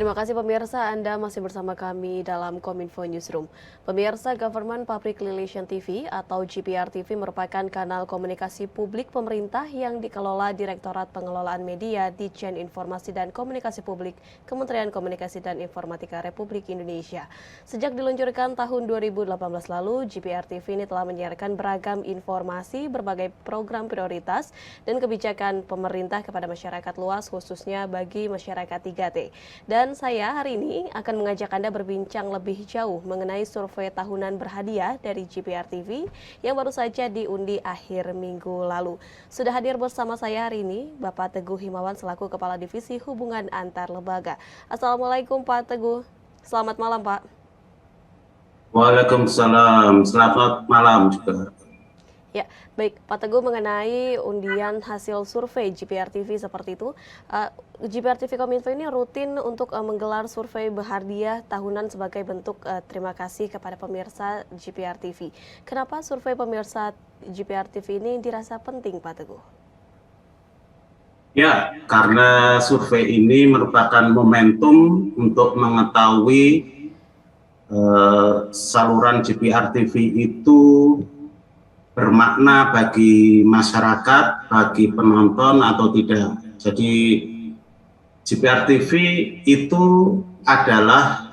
Terima kasih pemirsa, Anda masih bersama kami dalam Kominfo Newsroom. Pemirsa, Government Public Relations TV atau GPR TV merupakan kanal komunikasi publik pemerintah yang dikelola Direktorat Pengelolaan Media, Ditjen Informasi dan Komunikasi Publik, Kementerian Komunikasi dan Informatika Republik Indonesia. Sejak diluncurkan tahun 2018 lalu, GPR TV ini telah menyiarkan beragam informasi, berbagai program prioritas, dan kebijakan pemerintah kepada masyarakat luas, khususnya bagi masyarakat 3T. Dan saya hari ini akan mengajak Anda berbincang lebih jauh mengenai survei tahunan berhadiah dari GPR TV yang baru saja diundi akhir minggu lalu. Sudah hadir bersama saya hari ini Bapak Teguh Himawan selaku Kepala Divisi Hubungan Antar Lembaga. Assalamualaikum Pak Teguh. Selamat malam Pak. Waalaikumsalam, selamat malam juga. Ya, baik Pak Teguh, mengenai undian hasil survei GPR TV seperti itu, GPR TV Kominfo ini rutin untuk menggelar survei berhadiah tahunan sebagai bentuk terima kasih kepada pemirsa GPR TV. Kenapa survei pemirsa GPR TV ini dirasa penting Pak Teguh? Ya, karena survei ini merupakan momentum untuk mengetahui saluran GPR TV itu bermakna bagi masyarakat, bagi penonton atau tidak. Jadi GPR TV itu adalah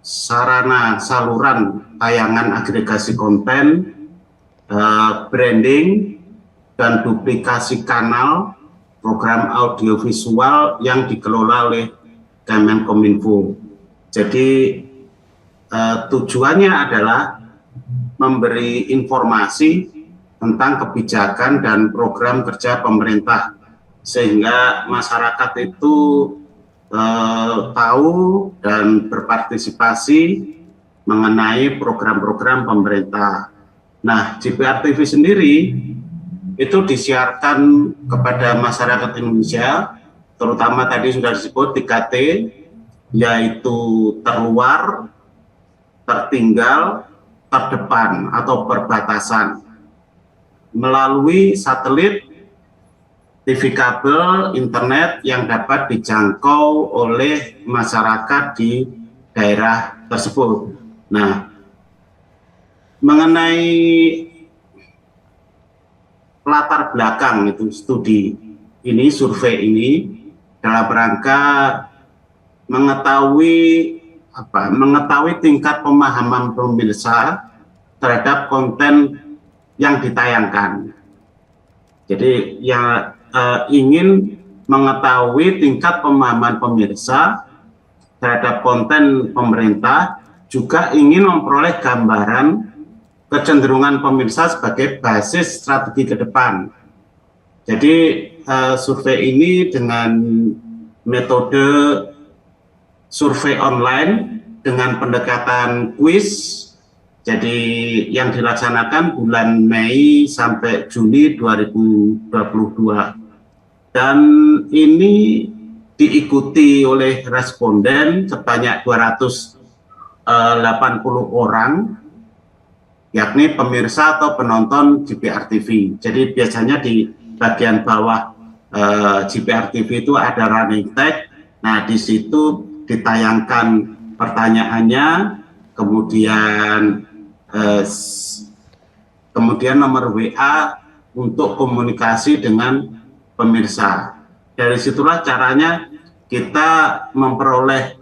sarana saluran tayangan agregasi konten, branding, dan duplikasi kanal program audiovisual yang dikelola oleh Kemenkominfo. Jadi tujuannya adalah memberi informasi tentang kebijakan dan program kerja pemerintah sehingga masyarakat itu tahu dan berpartisipasi mengenai program-program pemerintah. Nah, GPR TV sendiri itu disiarkan kepada masyarakat Indonesia, terutama tadi sudah disebut 3T, yaitu terluar, tertinggal, terdepan atau perbatasan, melalui satelit, TV kabel, internet yang dapat dijangkau oleh masyarakat di daerah tersebut. Nah, mengenai latar belakang itu studi ini, survei ini dalam rangka mengetahui tingkat pemahaman pemirsa terhadap konten yang ditayangkan. Jadi ingin mengetahui tingkat pemahaman pemirsa terhadap konten pemerintah, juga ingin memperoleh gambaran kecenderungan pemirsa sebagai basis strategi ke depan. Jadi survei ini dengan metode survei online dengan pendekatan kuis, jadi yang dilaksanakan bulan Mei sampai Juni 2022, dan ini diikuti oleh responden sebanyak 280 orang, yakni pemirsa atau penonton GPR TV. Jadi biasanya di bagian bawah GPR TV itu ada running tag. Nah, di situ ditayangkan pertanyaannya, kemudian nomor WA untuk komunikasi dengan pemirsa. Dari situlah caranya kita memperoleh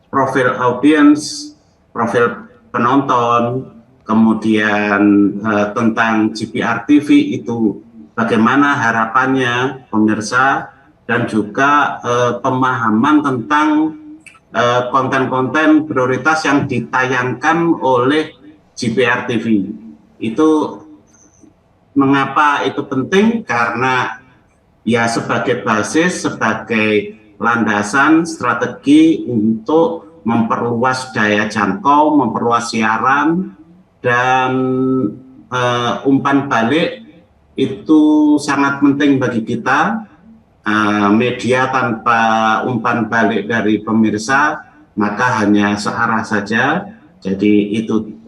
profil audiens, profil penonton, kemudian tentang GPR TV itu bagaimana harapannya pemirsa, dan juga pemahaman tentang konten-konten prioritas yang ditayangkan oleh GPR TV. Itu mengapa itu penting? Karena ya sebagai basis, sebagai landasan strategi untuk memperluas daya jangkau, memperluas siaran, dan umpan balik itu sangat penting bagi kita. Media tanpa umpan balik dari pemirsa maka hanya searah saja. Jadi itu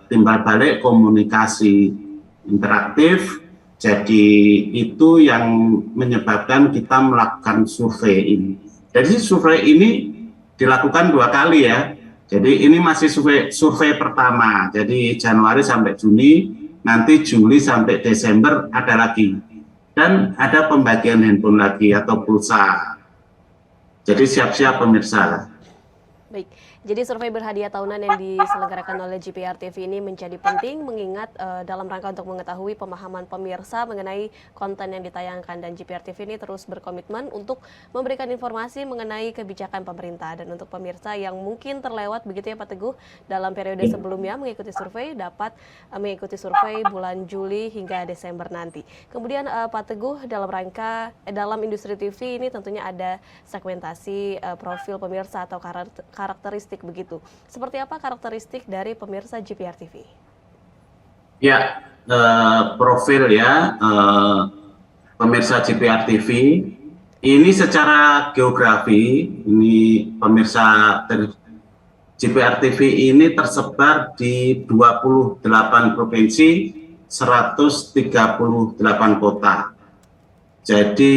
timbal balik komunikasi interaktif. Jadi itu yang menyebabkan kita melakukan survei ini. Jadi survei ini dilakukan 2 kali ya. Jadi ini masih survei pertama. Jadi Januari sampai Juni, nanti Juli sampai Desember ada lagi. Dan ada pembagian handphone lagi atau pulsa. Jadi siap-siap pemirsa. Baik, jadi survei berhadiah tahunan yang diselenggarakan oleh GPR TV ini menjadi penting mengingat dalam rangka untuk mengetahui pemahaman pemirsa mengenai konten yang ditayangkan, dan GPR TV ini terus berkomitmen untuk memberikan informasi mengenai kebijakan pemerintah. Dan untuk pemirsa yang mungkin terlewat begitu ya Pak Teguh dalam periode sebelumnya mengikuti survei, dapat mengikuti survei bulan Juli hingga Desember nanti. Kemudian Pak Teguh, dalam industri TV ini tentunya ada segmentasi profil pemirsa atau karakteristik begitu. Seperti apa karakteristik dari pemirsa GPR TV? Ya, profil ya pemirsa GPR TV ini secara geografi, ini pemirsa GPR TV ini tersebar di 28 provinsi, 138 kota. Jadi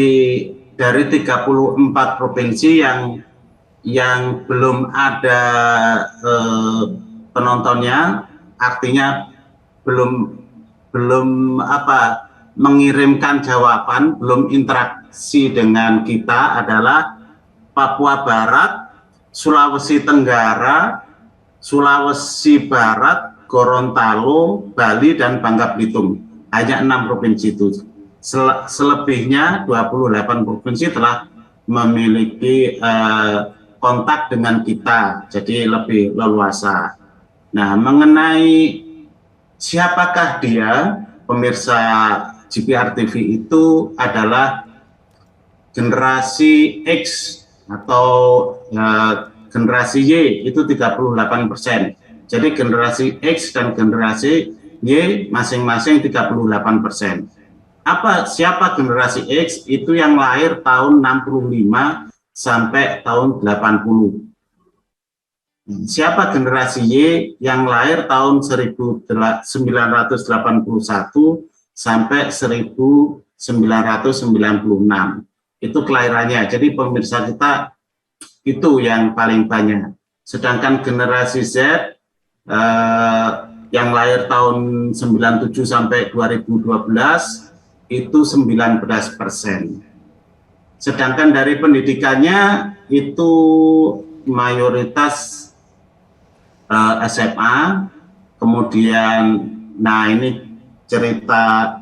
dari 34 provinsi yang belum ada penontonnya, artinya belum mengirimkan jawaban, belum interaksi dengan kita adalah Papua Barat, Sulawesi Tenggara, Sulawesi Barat, Gorontalo, Bali, dan Bangka Belitung. Hanya 6 provinsi itu. Selebihnya 28 provinsi telah memiliki kontak dengan kita, jadi lebih leluasa. Nah, mengenai siapakah dia, pemirsa GPR TV itu adalah generasi X atau generasi Y itu 38%. Jadi generasi X dan generasi Y masing-masing 38%. Siapa generasi X? Itu yang lahir tahun 65 sampai tahun 80. Siapa generasi Y? Yang lahir tahun 1981 sampai 1996. Itu kelahirannya. Jadi pemirsa kita itu yang paling banyak. Sedangkan generasi Z yang lahir tahun 97 sampai 2012 itu 19%. Sedangkan dari pendidikannya itu mayoritas SMA, kemudian nah ini cerita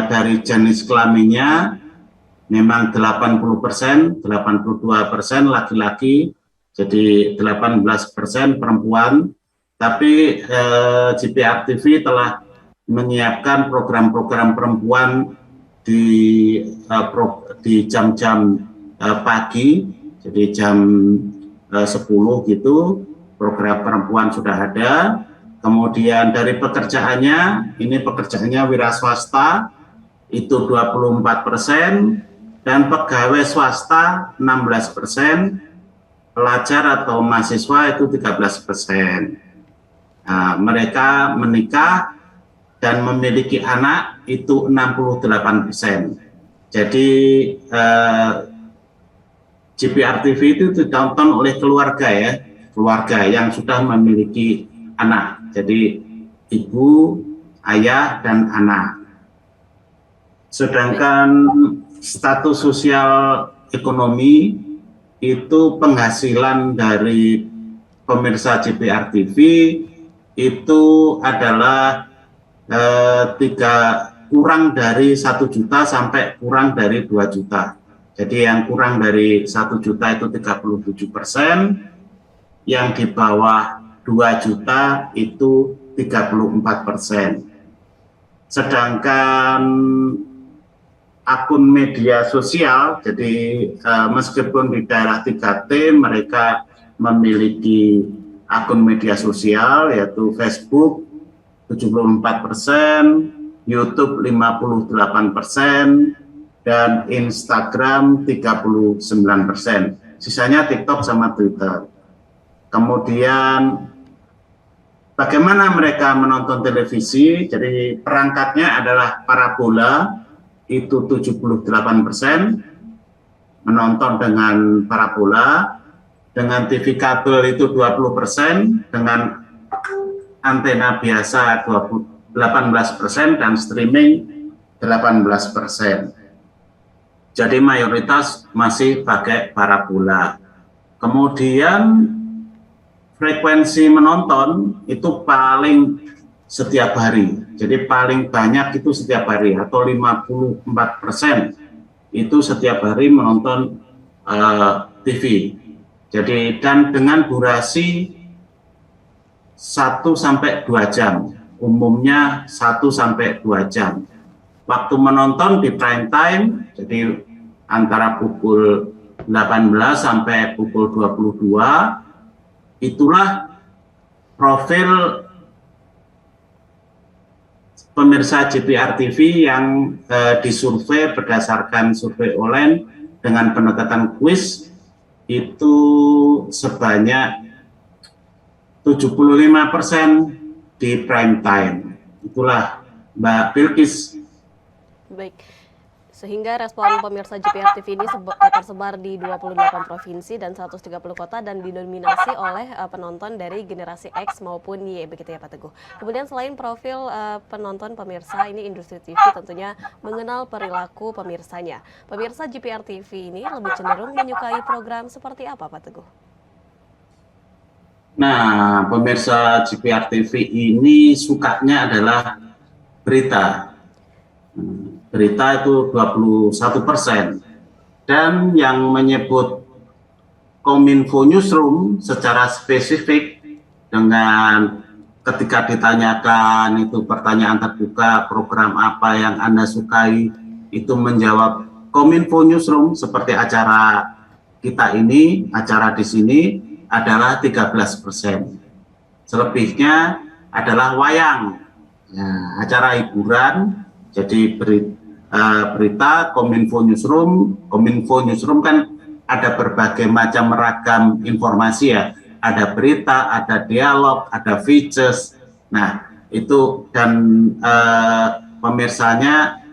dari jenis kelaminnya memang 80%, 82% laki-laki, jadi 18% perempuan. Tapi GPR TV telah menyiapkan program-program perempuan di jam-jam pagi, jadi jam 10 gitu, program perempuan sudah ada. Kemudian dari pekerjaannya, ini pekerjaannya wira swasta, itu 24%, dan pegawai swasta 16%, pelajar atau mahasiswa itu 13%. Nah, mereka menikah dan memiliki anak itu 68%. Jadi GPR TV itu ditonton oleh keluarga ya, keluarga yang sudah memiliki anak. Jadi ibu, ayah, dan anak. Sedangkan status sosial ekonomi itu penghasilan dari pemirsa GPR TV itu adalah kurang dari 1 juta sampai kurang dari 2 juta. Jadi yang kurang dari 1 juta itu 37%, yang di bawah 2 juta itu 34%. Sedangkan akun media sosial, jadi meskipun di daerah 3T mereka memiliki akun media sosial yaitu Facebook 74%, YouTube 58%, dan Instagram 39%. Sisanya TikTok sama Twitter. Kemudian bagaimana mereka menonton televisi? Jadi perangkatnya adalah parabola, itu 78%, menonton dengan parabola, dengan TV kabel itu 20%, dengan antena biasa 18%, dan streaming 18%. Jadi mayoritas masih pakai parabola. Kemudian frekuensi menonton itu paling setiap hari. Jadi paling banyak itu setiap hari, atau 54% itu setiap hari menonton TV. Jadi dan dengan durasi 1-2 jam, umumnya 1-2 jam. Waktu menonton di prime time, jadi antara pukul 18 sampai pukul 22, itulah profil pemirsa JPR TV yang disurvei berdasarkan survei online dengan pendekatan kuis itu sebanyak 75% di prime time. Itulah Mbak Bilkis. Baik, sehingga respon pemirsa JPR TV ini tersebar di 28 provinsi dan 130 kota dan didominasi oleh penonton dari generasi X maupun Y, begitu ya Pak Teguh. Kemudian selain profil penonton pemirsa, ini industri TV tentunya mengenal perilaku pemirsanya. Pemirsa JPR TV ini lebih cenderung menyukai program seperti apa Pak Teguh? Nah, pemirsa JPR TV ini sukanya adalah berita. Berita itu 21%, dan yang menyebut Kominfo Newsroom secara spesifik dengan ketika ditanyakan itu pertanyaan terbuka program apa yang Anda sukai, itu menjawab Kominfo Newsroom seperti acara kita ini, acara di sini adalah 13%. Selebihnya adalah wayang, nah, acara hiburan. Jadi berita Kominfo Newsroom kan ada berbagai macam ragam informasi ya, ada berita, ada dialog, ada features. Nah itu, dan pemirsanya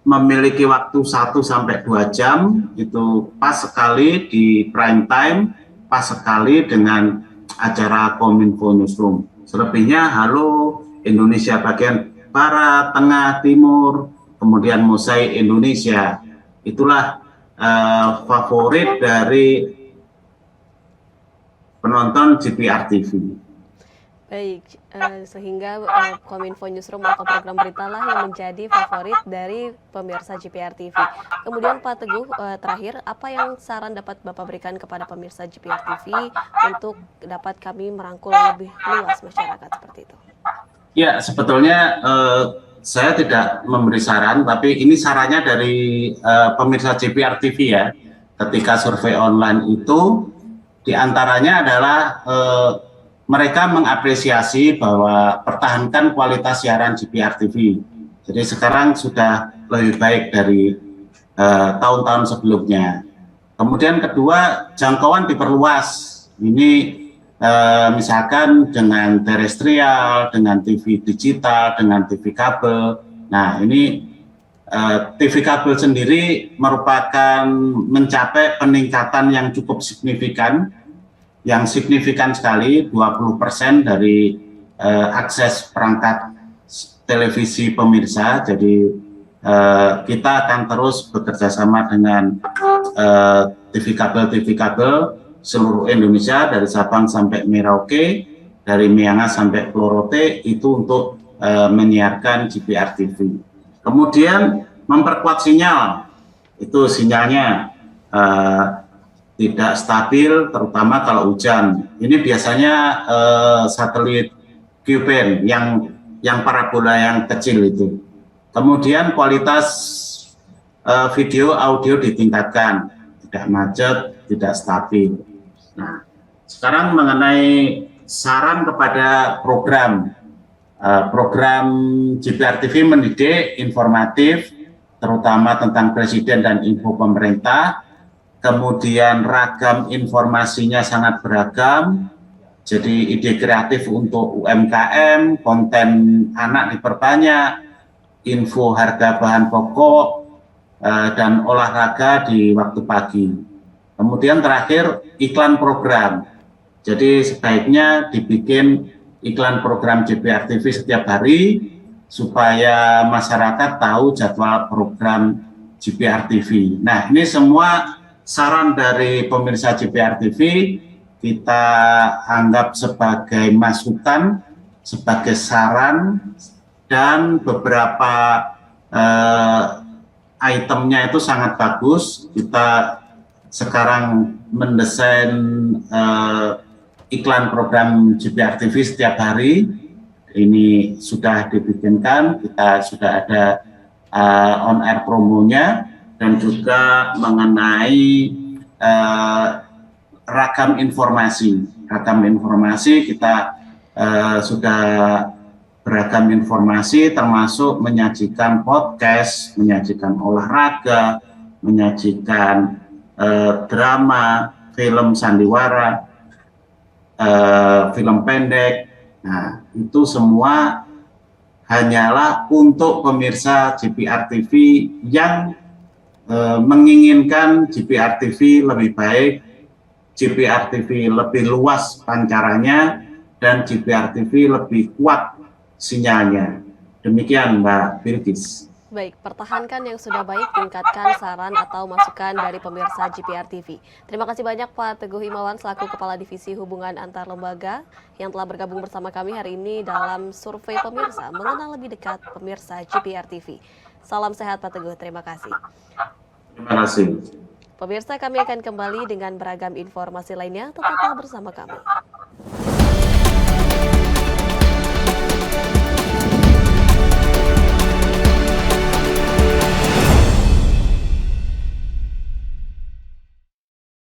memiliki waktu 1-2 jam, itu pas sekali di prime time, pas sekali dengan acara Kominfo Newsroom. Selebihnya Halo Indonesia bagian Barat, Tengah, Timur, kemudian Mosaik Indonesia. Itulah favorit dari penonton JPR TV. Baik, sehingga Kominfo Newsroom atau program berita lah yang menjadi favorit dari pemirsa JPR TV. Kemudian Pak Teguh, terakhir, apa yang saran dapat Bapak berikan kepada pemirsa JPR TV untuk dapat kami merangkul lebih luas masyarakat seperti itu? Ya, sebetulnya saya tidak memberi saran, tapi ini sarannya dari pemirsa JPR TV ya. Ketika survei online itu, diantaranya adalah mereka mengapresiasi bahwa pertahankan kualitas siaran JPR TV. Jadi sekarang sudah lebih baik dari tahun-tahun sebelumnya. Kemudian kedua, jangkauan diperluas. Ini misalkan dengan terestrial, dengan TV digital, dengan TV kabel. Nah ini TV kabel sendiri merupakan mencapai peningkatan yang cukup signifikan, sekali, 20% dari akses perangkat televisi pemirsa. Jadi kita akan terus bekerja sama dengan TV kabel seluruh Indonesia, dari Sabang sampai Merauke, dari Miangas sampai Pulau-Rote, itu untuk menyiarkan JPR TV. Kemudian memperkuat sinyal, itu sinyalnya tidak stabil, terutama kalau hujan. Ini biasanya satelit Q-band yang parabola yang kecil itu. Kemudian kualitas video audio ditingkatkan, tidak macet, tidak stabil. Nah, sekarang mengenai saran kepada program JPR TV mendidik, informatif, terutama tentang presiden dan info pemerintah. Kemudian ragam informasinya sangat beragam, jadi ide kreatif untuk UMKM, konten anak diperbanyak, info harga bahan pokok, dan olahraga di waktu pagi. Kemudian terakhir iklan program. Jadi sebaiknya dibikin iklan program JPR TV setiap hari supaya masyarakat tahu jadwal program JPR TV. Nah, ini semua saran dari pemirsa JPR TV kita anggap sebagai masukan, sebagai saran, dan beberapa itemnya itu sangat bagus. Kita sekarang mendesain iklan program JPR TV setiap hari. Ini sudah dibikinkan, kita sudah ada on air promonya, dan juga mengenai ragam informasi. Kita sudah beragam informasi, termasuk menyajikan podcast, menyajikan olahraga, menyajikan drama, film sandiwara, film pendek. Nah, itu semua hanyalah untuk pemirsa JPR TV yang menginginkan JPR TV lebih baik, JPR TV lebih luas pancarannya, dan JPR TV lebih kuat sinyalnya. Demikian Mbak Bilkis. Baik, pertahankan yang sudah baik, tingkatkan saran atau masukan dari pemirsa JPR TV. Terima kasih banyak Pak Teguh Himawan selaku Kepala Divisi Hubungan Antar Lembaga yang telah bergabung bersama kami hari ini dalam survei pemirsa mengenal lebih dekat pemirsa JPR TV. Salam sehat Pak Teguh, terima kasih. Terima kasih. Pemirsa, kami akan kembali dengan beragam informasi lainnya, tetaplah bersama kami.